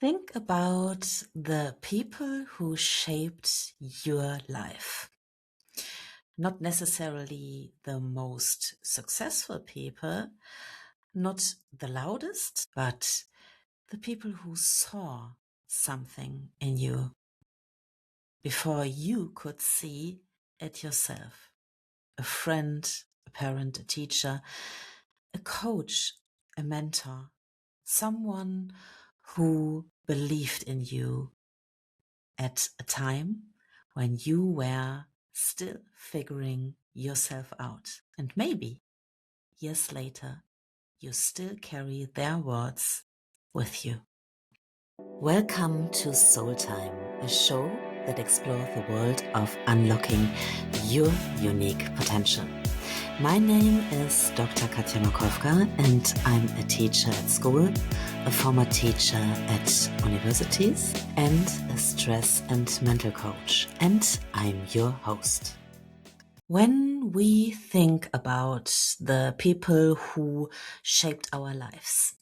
Think about the people who shaped your life. Not necessarily the most successful people, not the loudest, but the people who saw something in you before you could see it yourself. A friend, a parent, a teacher, a coach, a mentor, someone who believed in you at a time when you were still figuring yourself out. And maybe years later, you still carry their words with you. Welcome to Soul Time, a show that explores the world of unlocking your unique potential. My name is Dr. Katja Markowka, and I'm a teacher at school, a former teacher at universities, and a stress and mental coach. And I'm your host. When we think about the people who shaped our lives,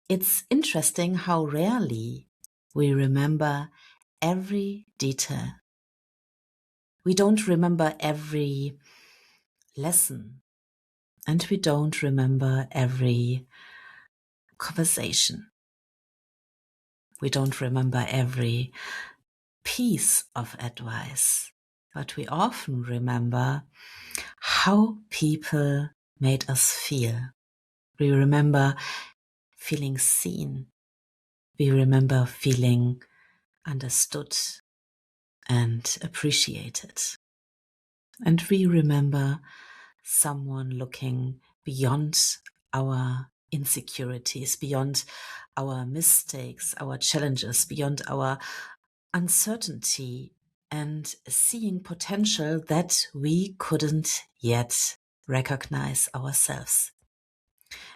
it's interesting how rarely we remember every detail. We don't remember every lesson, and we don't remember every conversation. We don't remember every piece of advice, but we often remember how people made us feel. We remember feeling seen. We remember feeling understood and appreciated. And we remember someone looking beyond our insecurities, beyond our mistakes, our challenges, beyond our uncertainty, and seeing potential that we couldn't yet recognize ourselves.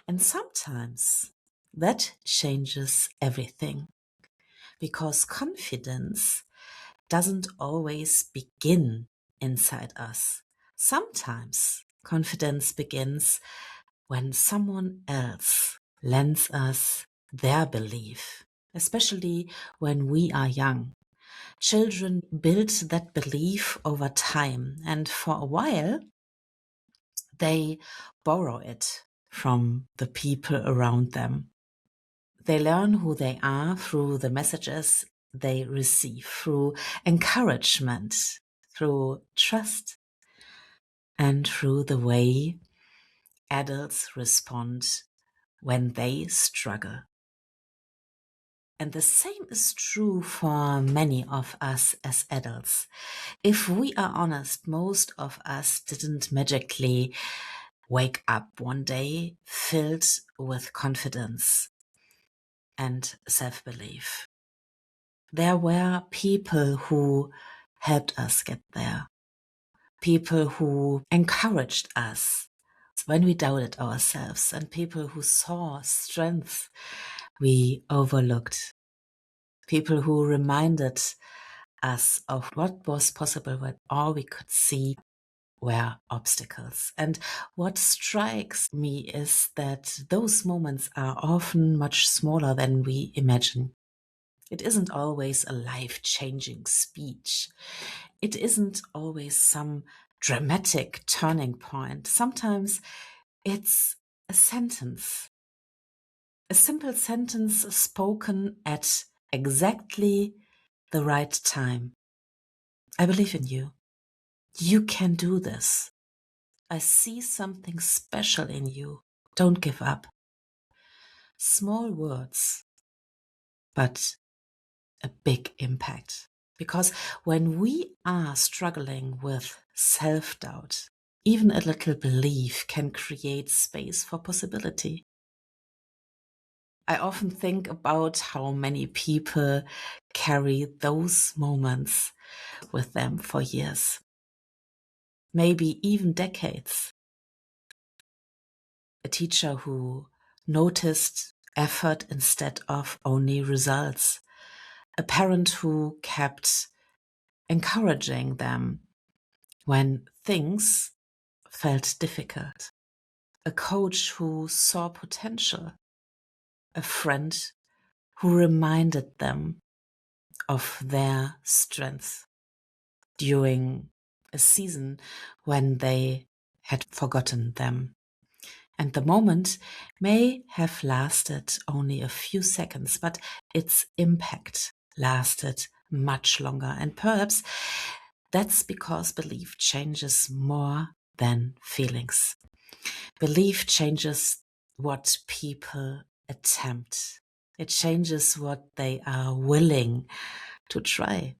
And sometimes that changes everything, because confidence doesn't always begin inside us. Sometimes confidence begins when someone else lends us their belief, especially when we are young. Children build that belief over time, and for a while, they borrow it from the people around them. They learn who they are through the messages they receive, through encouragement, through trust, and through the way adults respond when they struggle. And the same is true for many of us as adults. If we are honest, most of us didn't magically wake up one day filled with confidence and self-belief. There were people who helped us get there, people who encouraged us when we doubted ourselves, and people who saw strength we overlooked, people who reminded us of what was possible when all we could see were obstacles. And what strikes me is that those moments are often much smaller than we imagine. It isn't always a life-changing speech. It isn't always some dramatic turning point. Sometimes it's a sentence, a simple sentence spoken at exactly the right time. I believe in you. You can do this. I see something special in you. Don't give up. Small words, but a big impact. Because when we are struggling with self-doubt, even a little belief can create space for possibility. I often think about how many people carry those moments with them for years, maybe even decades. A teacher who noticed effort instead of only results. A parent who kept encouraging them when things felt difficult. A coach who saw potential. A friend who reminded them of their strength during a season when they had forgotten them. And the moment may have lasted only a few seconds, but its impact lasted much longer. And perhaps that's because belief changes more than feelings. Belief changes what people attempt. It changes what they are willing to try.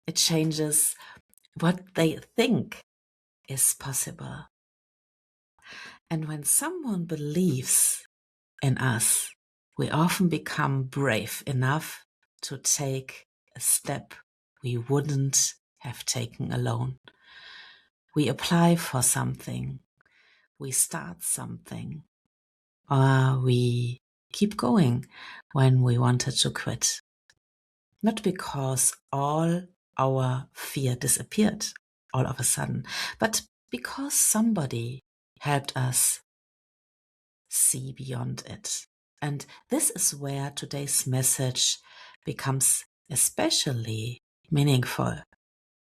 It changes what they think is possible. And when someone believes in us, we often become brave enough to take a step we wouldn't have taken alone. We apply for something, we start something, or we keep going when we wanted to quit. Not because all our fear disappeared all of a sudden, but because somebody helped us see beyond it. And this is where today's message becomes especially meaningful,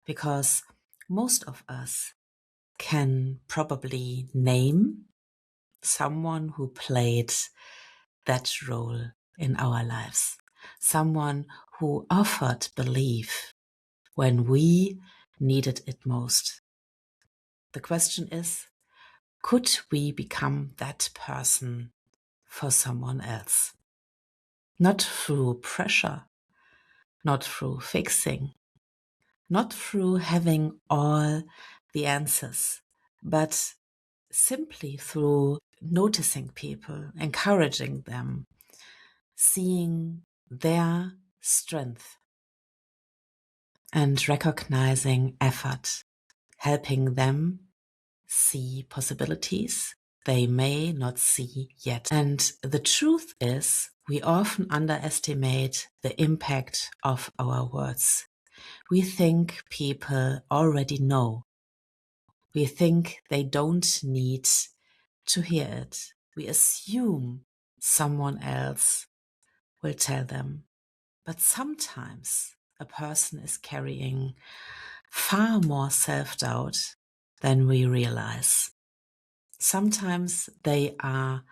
because most of us can probably name someone who played that role in our lives, someone who offered belief when we needed it most. The question is, could we become that person for someone else? Not through pressure, not through fixing, not through having all the answers, but simply through noticing people, encouraging them, seeing their strength, and recognizing effort, helping them see possibilities they may not see yet. And the truth is, we often underestimate the impact of our words. We think people already know. We think they don't need to hear it. We assume someone else will tell them. But sometimes a person is carrying far more self-doubt than we realize. Sometimes they are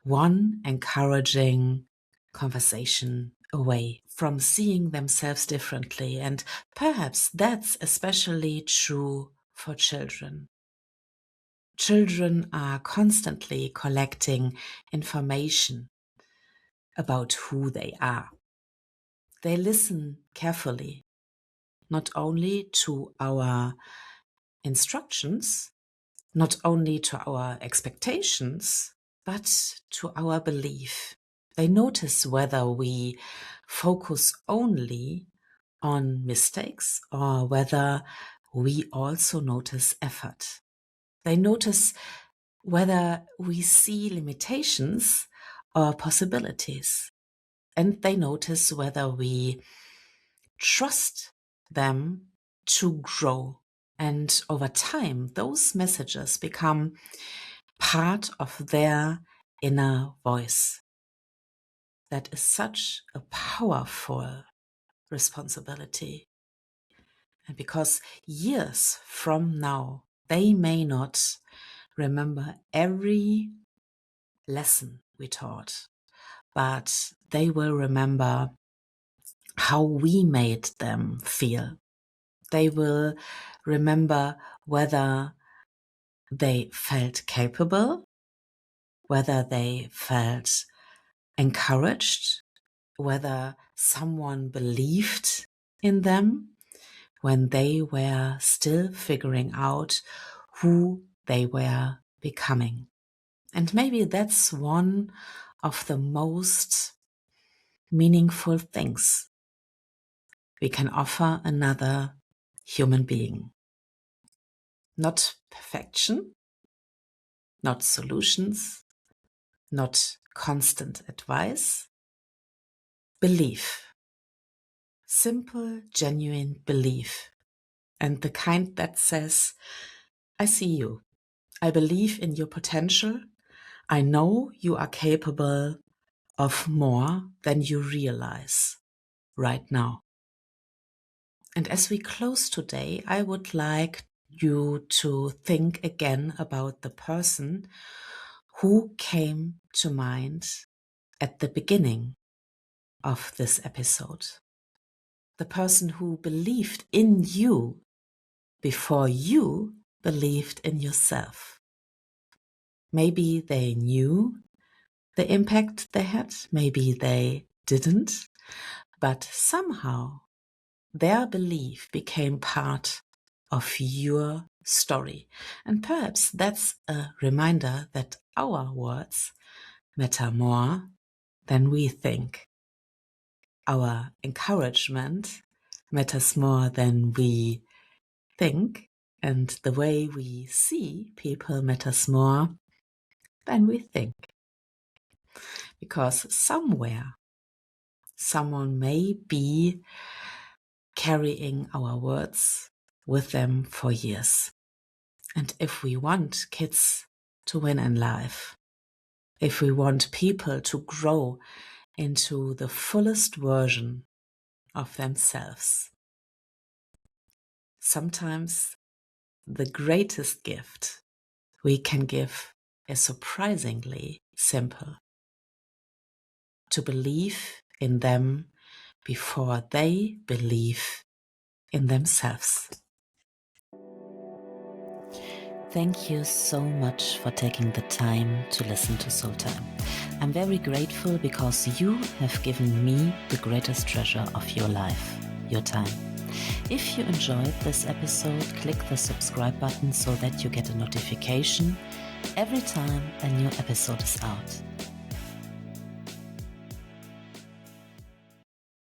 one encouraging conversation away from seeing themselves differently, and perhaps that's especially true for children. Children are constantly collecting information about who they are. They listen carefully, not only to our instructions, not only to our expectations, but to our belief. They notice whether we focus only on mistakes or whether we also notice effort. They notice whether we see limitations or possibilities. And they notice whether we trust them to grow. And over time, those messages become part of their inner voice. That is such a powerful responsibility. And because years from now, they may not remember every lesson we taught, but they will remember how we made them feel. They will remember whether they felt capable, whether they felt encouraged, whether someone believed in them when they were still figuring out who they were becoming. And maybe that's one of the most meaningful things we can offer another human being. Not perfection, not solutions, not constant advice. Belief. Simple, genuine belief. And the kind that says, I see you. I believe in your potential. I know you are capable of more than you realize right now. And as we close today, I would like you to think again about the person who came to mind at the beginning of this episode. The person who believed in you before you believed in yourself. Maybe they knew the impact they had, maybe they didn't, but somehow their belief became part of your story. And perhaps that's a reminder that our words matter more than we think. Our encouragement matters more than we think, and the way we see people matters more than we think. Because somewhere, someone may be carrying our words with them for years. And if we want kids to win in life, if we want people to grow into the fullest version of themselves, sometimes the greatest gift we can give is surprisingly simple. To believe in them before they believe in themselves. Thank you so much for taking the time to listen to Soul Time. I'm very grateful because you have given me the greatest treasure of your life, your time. If you enjoyed this episode, click the subscribe button so that you get a notification every time a new episode is out.